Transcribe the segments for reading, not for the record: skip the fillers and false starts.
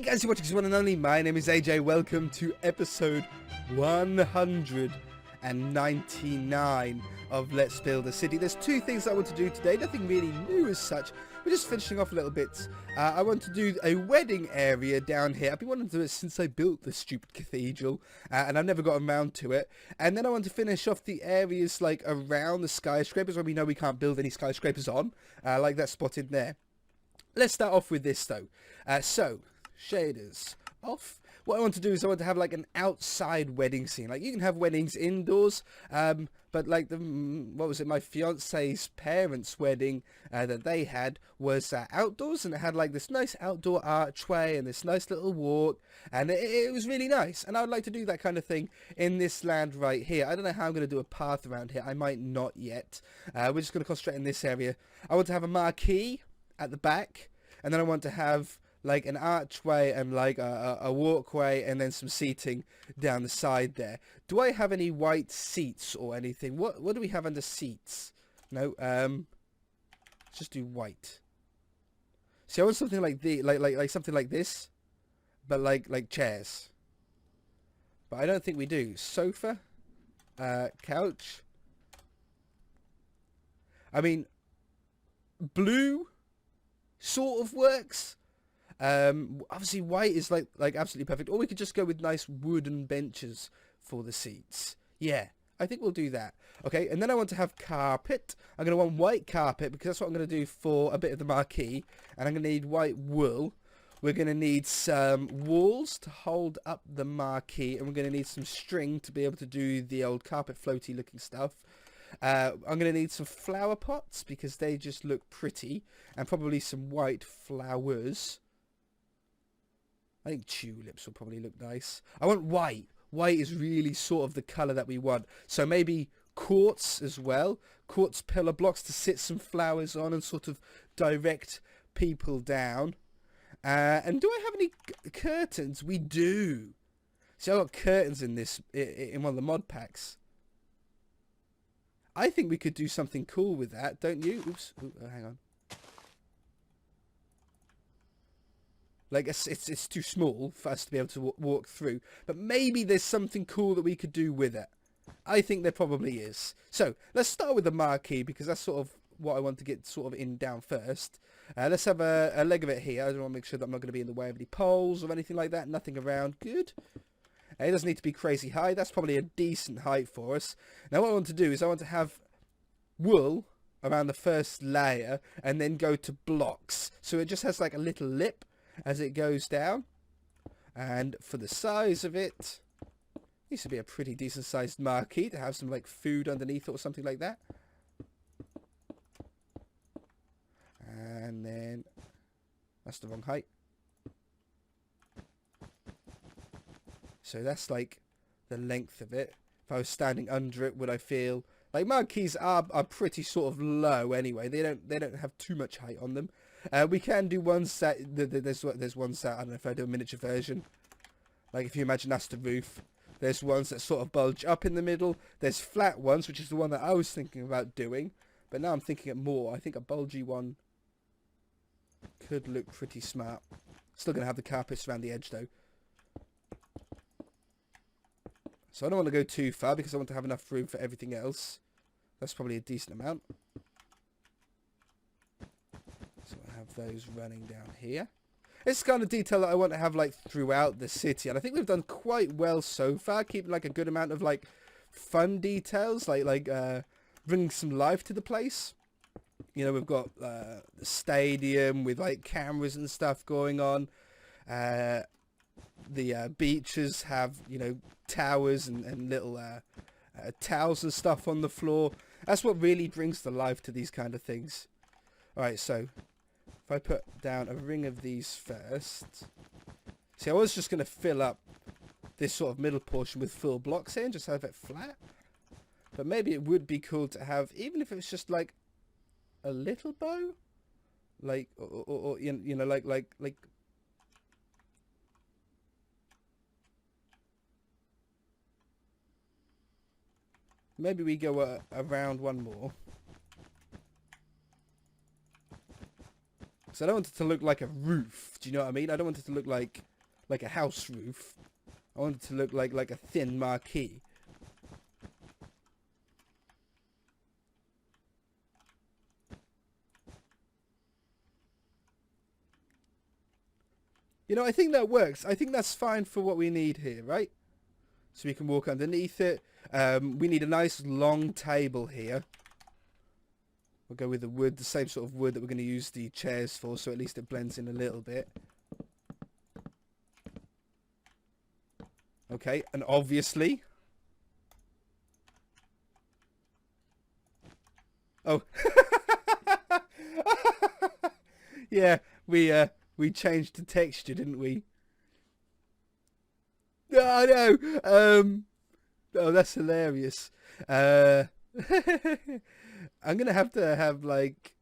Hey guys, you're watching this one and only. My name is AJ. Welcome to episode 199 of Let's Build a City. There's two things I want to do today. Nothing really new as such. We're just finishing off a little bit. I want to do a wedding area down here. I've been wanting to do it since I built this stupid cathedral, and I've never gotten around to it. And then I want to finish off the areas like around the skyscrapers where we know we can't build any skyscrapers on, like that spot in there. Let's start off with this though. So shaders off. What I want to do is I want to have like an outside wedding scene. Like you can have weddings indoors, but like what was it, my fiance's parents' wedding that they had was outdoors, and it had like this nice outdoor archway and this nice little walk, and it was really nice. And I would like to do that kind of thing in this land right here. I don't know how I'm going to do a path around here. I might not yet. We're just going to concentrate in this area. I want to have a marquee at the back, and then I want to have like an archway and like a walkway and then some seating down the side there. Do I have any white seats or anything? What do we have under seats? No, let's just do white. See, I want something like like something like this, but like chairs. But I don't think we do. Sofa, couch. I mean, blue sort of works. Obviously white is like absolutely perfect, or we could just go with nice wooden benches for the seats. Yeah, I think we'll do that. Okay, and then I want to have carpet. I'm going to want white carpet because that's what I'm going to do for a bit of the marquee, and I'm going to need white wool. We're going to need some walls to hold up the marquee, and we're going to need some string to be able to do the old carpet floaty looking stuff. I'm going to need some flower pots because they just look pretty, and probably some white flowers. I think tulips will probably look nice. I want white. White is really sort of the colour that we want. So maybe quartz as well. Quartz pillar blocks to sit some flowers on and sort of direct people down. And do I have any curtains? We do. See, I've got curtains in this, in one of the mod packs. I think we could do something cool with that, don't you? Oops. Ooh, hang on. Like, it's too small for us to be able to walk through. But maybe there's something cool that we could do with it. I think there probably is. So, let's start with the marquee, because that's sort of what I want to get sort of in down first. Let's have a leg of it here. I want to make sure that I'm not going to be in the way of any poles or anything like that. Nothing around. Good. It doesn't need to be crazy high. That's probably a decent height for us. Now, what I want to do is I want to have wool around the first layer and then go to blocks. So it just has like a little lip as it goes down, and for the size of it, needs to be a pretty decent sized marquee to have some like food underneath it or something like that. And then that's the wrong height, so that's like the length of it. If I was standing under it, would I feel like marquees are pretty sort of low anyway? They don't have too much height on them. We can do ones that there's ones that, I don't know if I do a miniature version. Like if you imagine that's the roof. There's ones that sort of bulge up in the middle. There's flat ones, which is the one that I was thinking about doing. But now I'm thinking it more. I think a bulgy one could look pretty smart. Still going to have the carpets around the edge though. So I don't want to go too far because I want to have enough room for everything else. That's probably a decent amount. So I have those running down here. It's the kind of detail that I want to have like throughout the city, and I think we've done quite well so far, keeping like a good amount of like fun details, like bringing some life to the place. You know, we've got the stadium with like cameras and stuff going on. The beaches have, you know, towers and little towels and stuff on the floor. That's what really brings the life to these kind of things. Alright, so if I put down a ring of these first. See, I was just going to fill up this sort of middle portion with full blocks here and just have it flat. But maybe it would be cool to have, even if it's just like a little bow. Like, or you know, like maybe we go around one more. So I don't want it to look like a roof. Do you know what I mean? I don't want it to look like a house roof. I want it to look like a thin marquee. You know, I think that works. I think that's fine for what we need here, right? So we can walk underneath it. We need a nice long table here. We'll go with the wood, the same sort of wood that we're going to use the chairs for, so at least it blends in a little bit. Okay, and obviously... Oh. Yeah, we changed the texture, didn't we? Oh, no! Oh, that's hilarious. I'm going to have, like,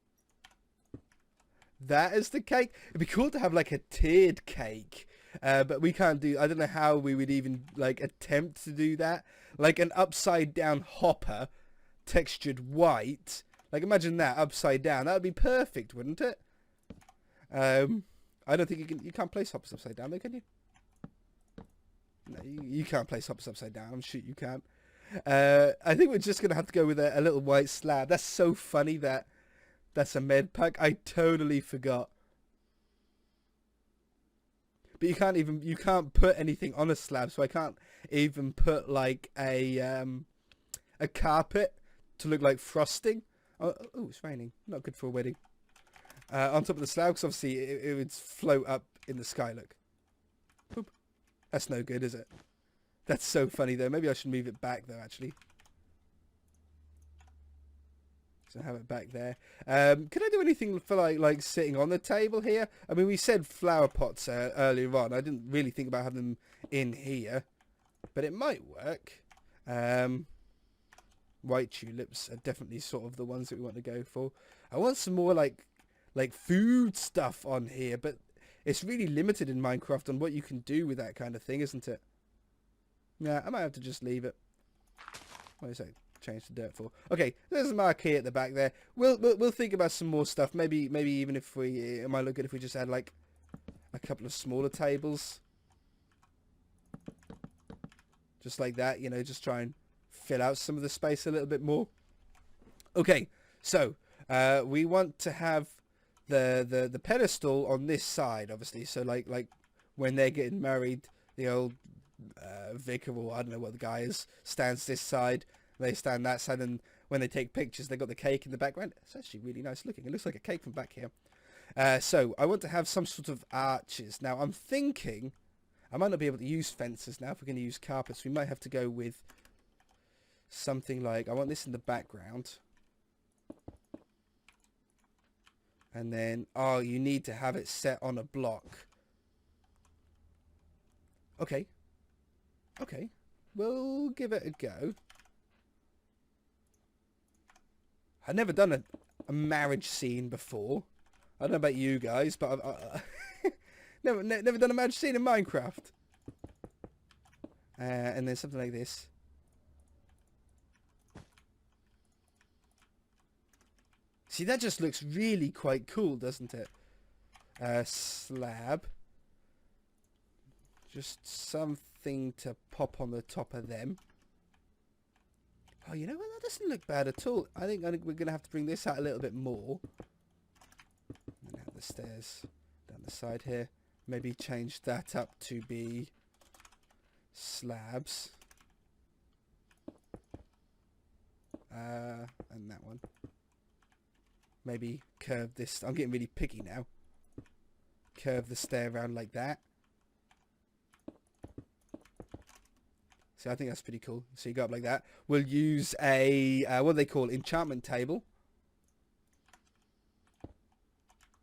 that as the cake. It'd be cool to have, like, a tiered cake. But we can't do... I don't know how we would even, like, attempt to do that. Like, an upside-down hopper, textured white. Like, imagine that, upside down. That would be perfect, wouldn't it? I don't think you can't place hoppers upside down, though, can you? No, you can't place hoppers upside down. I'm sure you can't. I think we're just going to have to go with a little white slab. That's so funny that that's a med pack. I totally forgot. But you can't put anything on a slab, so I can't even put like a carpet to look like frosting. Oh, it's raining. Not good for a wedding. On top of the slab, because obviously it would float up in the sky, look. Boop. That's no good, is it? That's so funny, though. Maybe I should move it back, though, actually. So have it back there. Could I do anything for, like sitting on the table here? I mean, we said flower pots earlier on. I didn't really think about having them in here. But it might work. White tulips are definitely sort of the ones that we want to go for. I want some more, like food stuff on here, but it's really limited in Minecraft on what you can do with that kind of thing, isn't it? Yeah, I might have to just leave it. What is that? Change the dirt for? Okay, there's a marquee at the back there. We'll think about some more stuff. Maybe even if it might look good if we just had like a couple of smaller tables, just like that. You know, just try and fill out some of the space a little bit more. Okay, so we want to have the pedestal on this side, obviously. So like when they're getting married, the old vicar, or I don't know what the guy is, stands this side, they stand that side, and when they take pictures they got the cake in the background. It's actually really nice looking. It looks like a cake from back here. So I want to have some sort of arches. Now I'm thinking I might not be able to use fences now if we're going to use carpets. We might have to go with something like, I want this in the background. And then, oh, you need to have it set on a block. Okay. Okay. We'll give it a go. I've never done a marriage scene before. I don't know about you guys, but I've never done a marriage scene in Minecraft. And then something like this. See, that just looks really quite cool, doesn't it? Slab. Just something to pop on the top of them. Oh, you know what? That doesn't look bad at all. I think we're going to have to bring this out a little bit more. And have the stairs down the side here. Maybe change that up to be slabs. And that one. Maybe curve this. I'm getting really picky now. Curve the stair around like that. So I think that's pretty cool. So you go up like that. We'll use a, what do they call, enchantment table.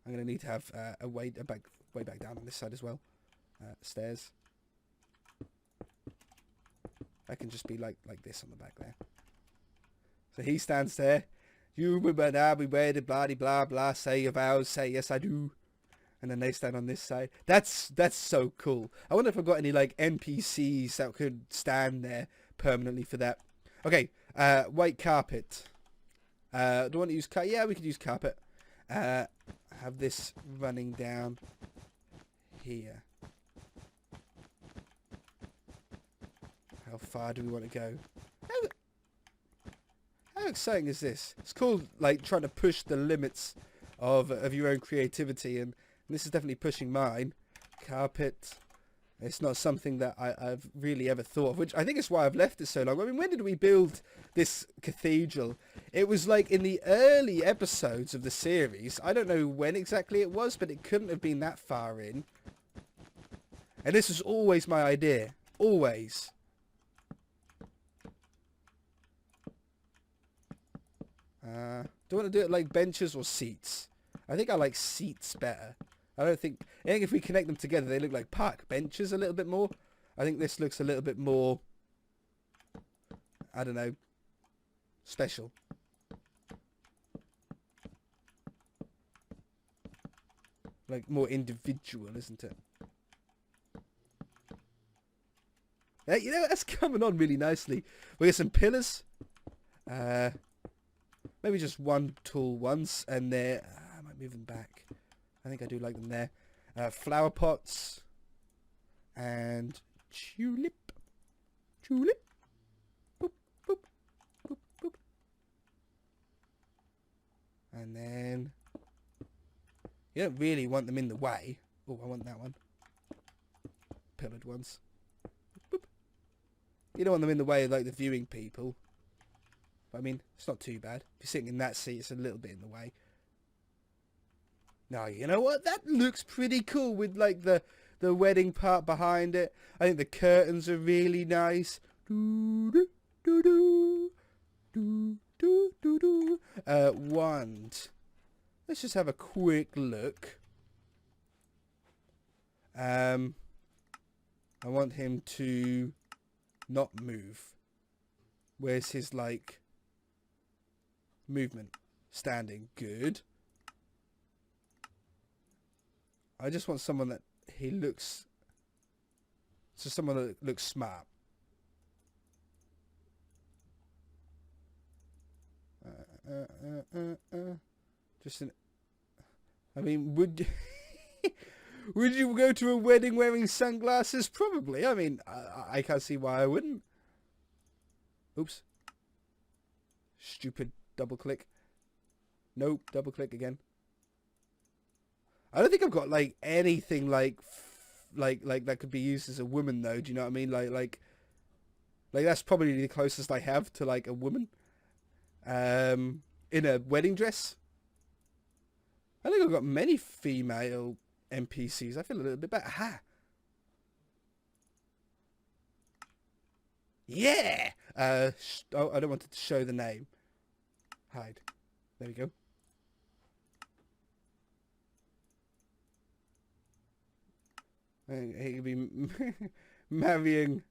I'm going to need to have way back down on this side as well. Stairs. That can just be like this on the back there. So he stands there. You will now be wedded, blah blah blah. Say your vows. Say yes I do. And then they stand on this side. That's so cool. I wonder if I've got any like NPCs that could stand there permanently for that. Okay, white carpet. Do I want to use carpet? Yeah, we could use carpet. How have this running down here. How far do we want to go? How exciting is this? It's called like trying to push the limits of your own creativity, and this is definitely pushing mine. Carpet. It's not something that I've really ever thought of, which I think is why I've left it so long. I mean, when did we build this cathedral? It was like in the early episodes of the series. I don't know when exactly it was, but it couldn't have been that far in. And this was always my idea. Always. Do I want to do it like benches or seats? I think I like seats better. I think if we connect them together, they look like park benches a little bit more. I think this looks a little bit more, I don't know, special. Like more individual, isn't it? Yeah, you know, that's coming on really nicely. We got some pillars. Maybe just one tall ones, and there. I might move them back. I think I do like them there. Flower pots. And tulip. Tulip. Boop, boop, boop, boop. And then... You don't really want them in the way. Oh, I want that one. Pillared ones. Boop. You don't want them in the way of like the viewing people. But I mean, it's not too bad. If you're sitting in that seat, it's a little bit in the way. Now, you know what? That looks pretty cool with like the wedding part behind it. I think the curtains are really nice. Wand. Let's just have a quick look. I want him to not move. Where's his like movement? Standing. Good. I just want someone that he looks... So someone that looks smart. Just an... I mean, would... would you go to a wedding wearing sunglasses? Probably. I mean, I can't see why I wouldn't. Oops. Stupid double click. Nope, double click again. I don't think I've got like anything like that could be used as a woman though. Do you know what I mean? Like that's probably the closest I have to like a woman in a wedding dress. I think I've got many female NPCs. I feel a little bit better. Ha! Yeah! Oh, I don't want to show the name. Hide. There we go. He could be marrying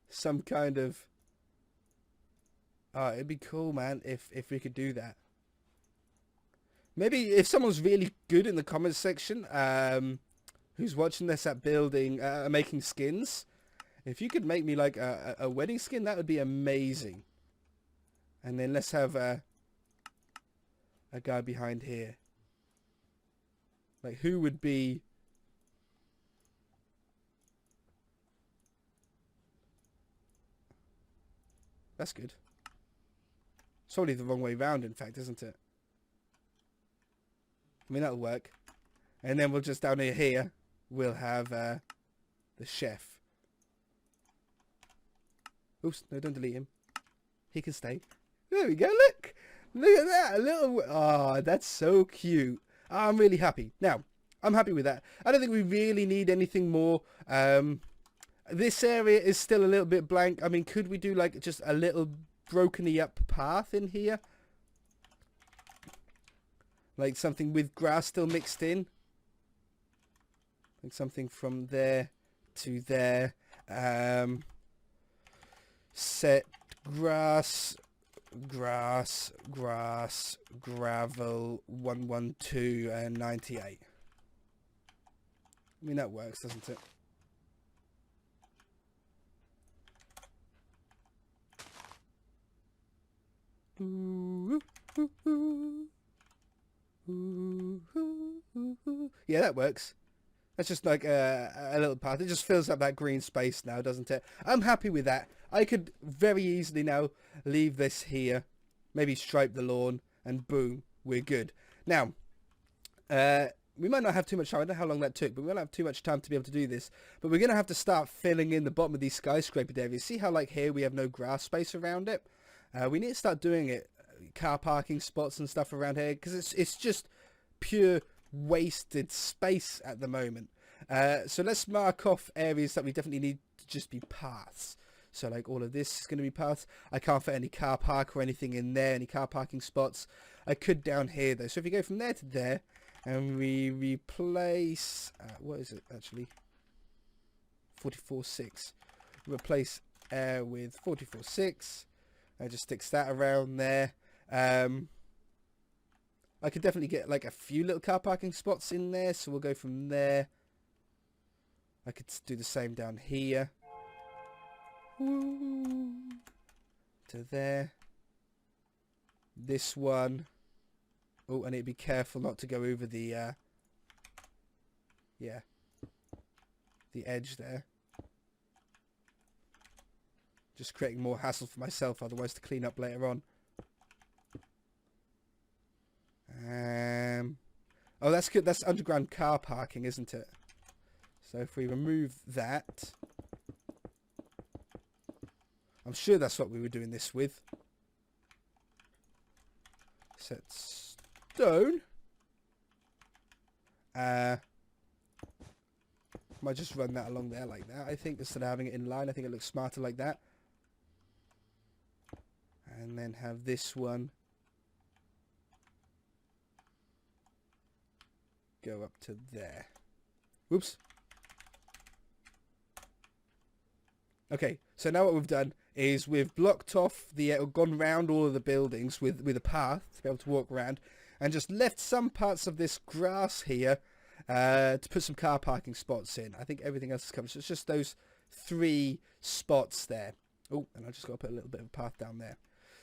some kind of... Oh, it'd be cool, man, if we could do that. Maybe if someone's really good in the comments section, who's watching this at building, making skins, if you could make me like a wedding skin, that would be amazing. And then let's have a guy behind here. Like, who would be... That's good. It's probably the wrong way round, in fact, isn't it? I mean, that'll work. And then we'll just down here, we'll have the chef. Oops, no, don't delete him. He can stay. There we go, look! Look at that! A little... Oh, that's so cute. I'm really happy. Now, I'm happy with that. I don't think we really need anything more. This area is still a little bit blank. I mean, could we do like just a little brokeny up path in here? Like something with grass still mixed in? Like something from there to there. Set grass, gravel, 112 and 98. I mean, that works, doesn't it? Ooh, ooh, ooh, ooh, ooh. Yeah, that works. That's just like a little path. It just fills up that green space now, doesn't it? I'm happy with that. I could very easily now leave this here. Maybe stripe the lawn, and boom, we're good. Now, we might not have too much time. I don't know how long that took, but we won't have too much time to be able to do this. But we're going to have to start filling in the bottom of these skyscraper areas. See how, like, here we have no grass space around it? We need to start doing it. Car parking spots and stuff around here, because it's just pure wasted space at the moment. So let's mark off areas that we definitely need to just be paths. So like all of this is going to be paths. I can't fit any car park or anything in there, any car parking spots. I could down here though. So if you go from there to there and we replace, what is it actually? 44.6. Replace air with 44.6. I just sticks that around there. I could definitely get like a few little car parking spots in there, so we'll go from there. I could do the same down here. To there. This one. Oh, I need to be careful not to go over the, yeah, the edge there. Just creating more hassle for myself, otherwise to clean up later on. Oh, that's good. That's underground car parking, isn't it? So if we remove that, I'm sure that's what we were doing this with. Set stone. Might just run that along there like that, I think, instead of having it in line. I think it looks smarter like that. And then have this one go up to there. Whoops. Okay, so now what we've done is we've blocked off the, gone round all of the buildings with a path to be able to walk around, and just left some parts of this grass here to put some car parking spots in. I think everything else is covered, so it's just those 3 spots there. Oh, and I just got to put a little bit of a path down there.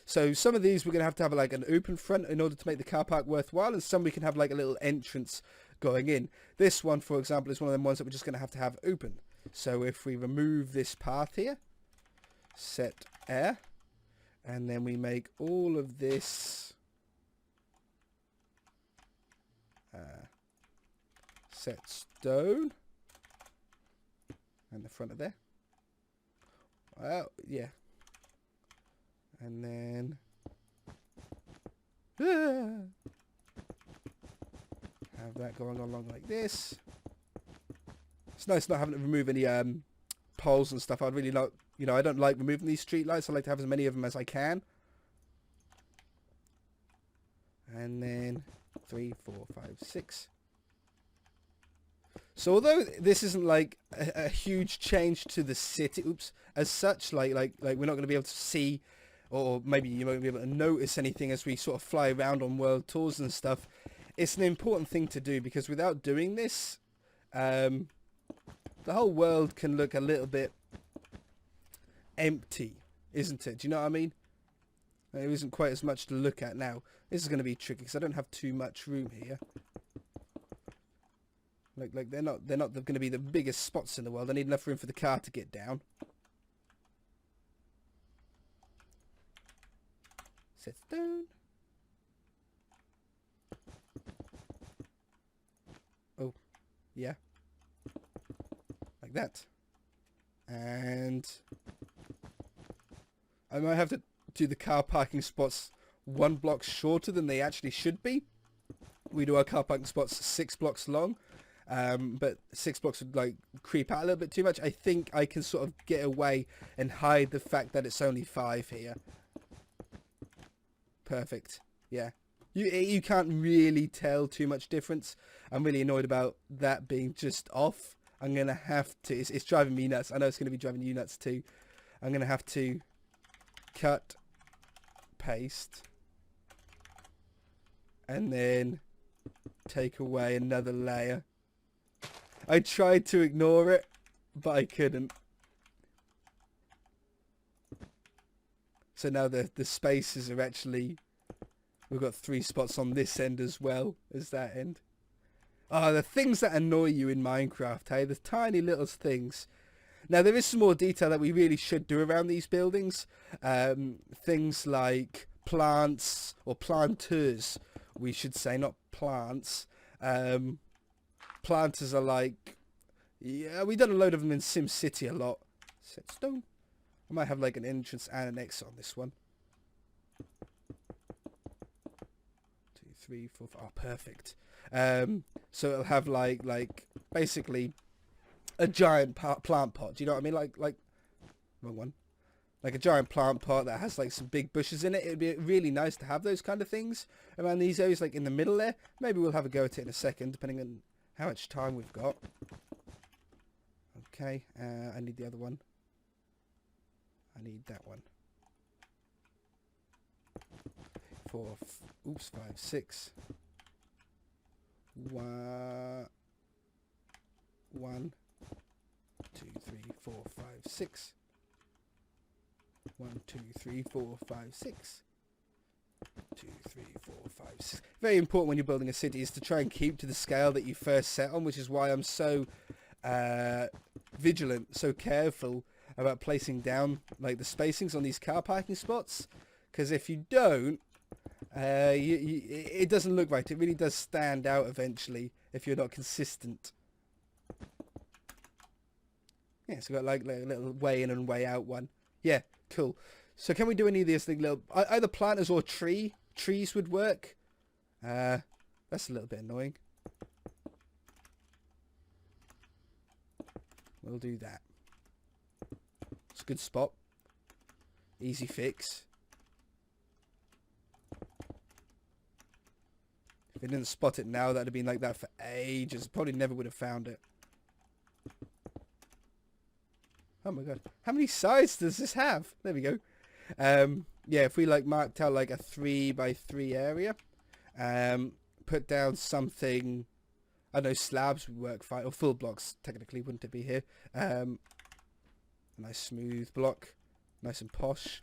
So some of these we're going to have like an open front in order to make the car park worthwhile, and some we can have like a little entrance going in. This one, for example, is one of them ones that we're just going to have open. So if we remove this path here, set air, and then we make all of this set stone, and the front of there. Well, yeah. And then have that going along like this. It's nice not having to remove any poles and stuff. I'd really not, you know, I don't like removing these street lights. I like to have as many of them as I can. And then 3, 4, 5, 6. So although this isn't like a huge change to the city, as such, like we're not going to be able to see, or maybe you won't be able to notice anything as we sort of fly around on world tours and stuff. It's an important thing to do, because without doing this, the whole world can look a little bit empty, isn't it? Do you know what I mean? There isn't quite as much to look at now. This is going to be tricky because I don't have too much room here. Like they're not going to be the biggest spots in the world. I need enough room for the car to get down. Set stone. Oh, yeah. Like that. And I might have to do the car parking spots 1 block shorter than they actually should be. We do our car parking spots 6 blocks long. But 6 blocks would like creep out a little bit too much. I think I can sort of get away and hide the fact that it's only 5 here. Perfect. Yeah. You can't really tell too much difference. I'm really annoyed about that being just off. I'm going to have to... It's driving me nuts. I know it's going to be driving you nuts too. I'm going to have to cut, paste, and then take away another layer. I tried to ignore it, but I couldn't. So now the spaces are actually... We've got 3 spots on this end as well as that end. Oh, the things that annoy you in Minecraft, hey? The tiny little things. Now, there is some more detail that we really should do around these buildings. Things like plants, or planters, we should say, not plants. Planters are like... Yeah, we've done a load of them in SimCity a lot. Setstone. I might have like an entrance and an exit on this one. 2, 3, 4, 5. Oh, perfect. So it'll have like basically a giant plant pot. Do you know what I mean? Like wrong one. Like a giant plant pot that has like some big bushes in it. It'd be really nice to have those kind of things around these areas, like in the middle there. Maybe we'll have a go at it in a second, depending on how much time we've got. Okay, I need the other one. I need that one. 4, oops, 5, 6. 1, 2, 3, 4, 5, 6. 1, 2, 3, 4, 5, 6. 2, 3, 4, 5, 6. Very important when you're building a city is to try and keep to the scale that you first set on, which is why I'm so vigilant, so careful about placing down like the spacings on these car parking spots, because if you don't, it doesn't look right. It really does stand out eventually if you're not consistent. Yeah, so we've got like a little way in and way out one. Yeah, cool. So can we do any of these little either planters or trees would work? That's a little bit annoying. We'll do that. It's a good spot. Easy fix. If I didn't spot it now, that'd have been like that for ages. Probably never would have found it. Oh my god. How many sides does this have? There we go. Yeah, if we like marked out like a 3 by 3 area, put down something, I know slabs would work fine, or full blocks technically, wouldn't it be here? A nice smooth block, nice and posh,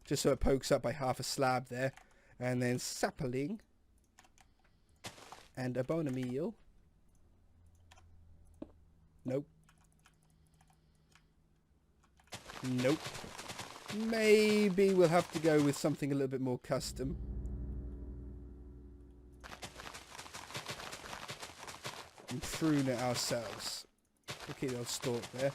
just so it pokes up by half a slab there, and then sapling and a bone meal. Nope. Nope. Maybe we'll have to go with something a little bit more custom. And prune it ourselves. We'll keep the old stalk there.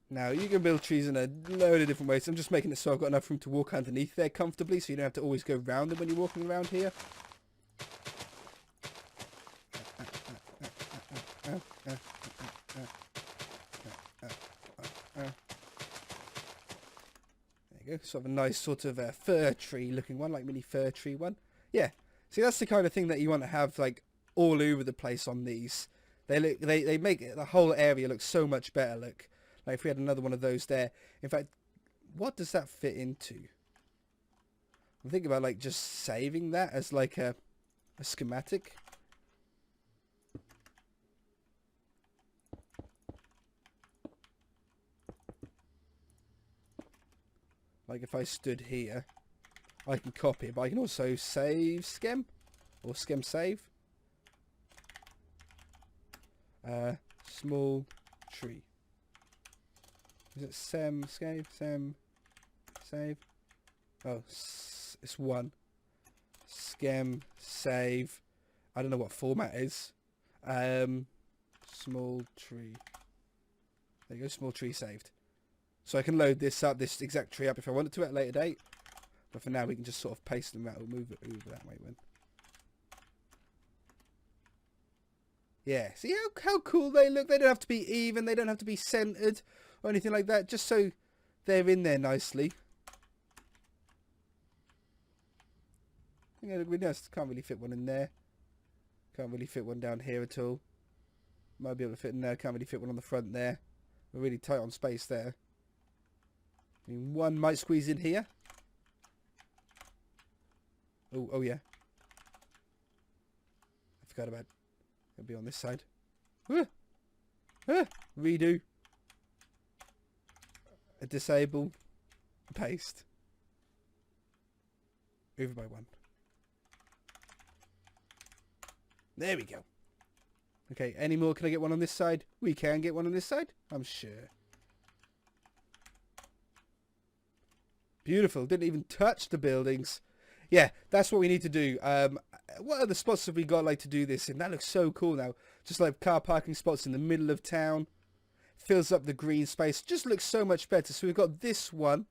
Now, you can build trees in a load of different ways. I'm just making it so I've got enough room to walk underneath there comfortably, so you don't have to always go round them when you're walking around here. There you go. Sort of a nice sort of fir tree looking one, like mini fir tree one. Yeah. See, that's the kind of thing that you want to have like all over the place on these. They make the whole area look so much better. Look. Like if we had another one of those there. In fact, what does that fit into? I'm thinking about like just saving that as like a schematic. Like if I stood here, I can copy it, but I can also save schem or schem save. Small tree. Is it save? Oh, it's one. Schem, save. I don't know what format is. Small tree. There you go, small tree saved. So I can load this exact tree up if I wanted to at a later date. But for now, we can just sort of paste them out. We'll move it over that way then. Yeah, see how cool they look? They don't have to be even. They don't have to be centered or anything like that. Just so they're in there nicely. I think it look really nice. Can't really fit one in there. Can't really fit one down here at all. Might be able to fit in there. Can't really fit one on the front there. We're really tight on space there. I mean, one might squeeze in here. Oh yeah. I forgot about it. It'll be on this side. Redo. disable, paste, over by 1. There we go. Okay, any more? Can I get one on this side? We can get one on this side, I'm sure. Beautiful. Didn't even touch the buildings. Yeah, that's what we need to do. What other spots have we got like to do this in? That looks so cool now. Just like car parking spots in the middle of town. Fills up the green space. Just looks so much better. So we've got this one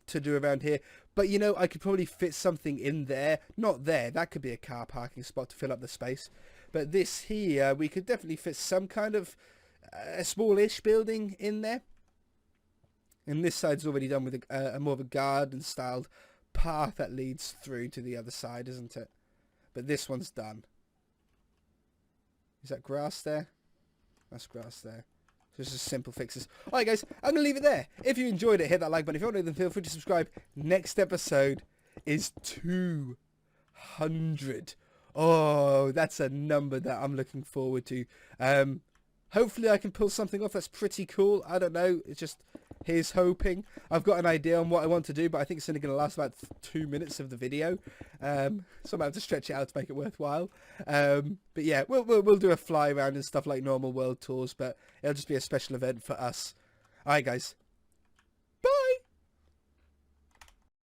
to do around here. But, you know, I could probably fit something in there. Not there. That could be a car parking spot to fill up the space. But this here, we could definitely fit some kind of a smallish building in there. And this side's already done with a more of a garden-styled path that leads through to the other side, isn't it? But this one's done. Is that grass there? That's grass there. So it's just simple fixes. Alright guys, I'm going to leave it there. If you enjoyed it, hit that like button. If you want to, then feel free to subscribe. Next episode is 200. Oh, that's a number that I'm looking forward to. Hopefully I can pull something off that's pretty cool. I don't know. It's just, here's hoping. I've got an idea on what I want to do, but I think it's only going to last about 2 minutes of the video. So I'm going to have to stretch it out to make it worthwhile. But yeah, we'll do a fly around and stuff like normal world tours, but it'll just be a special event for us. Alright guys,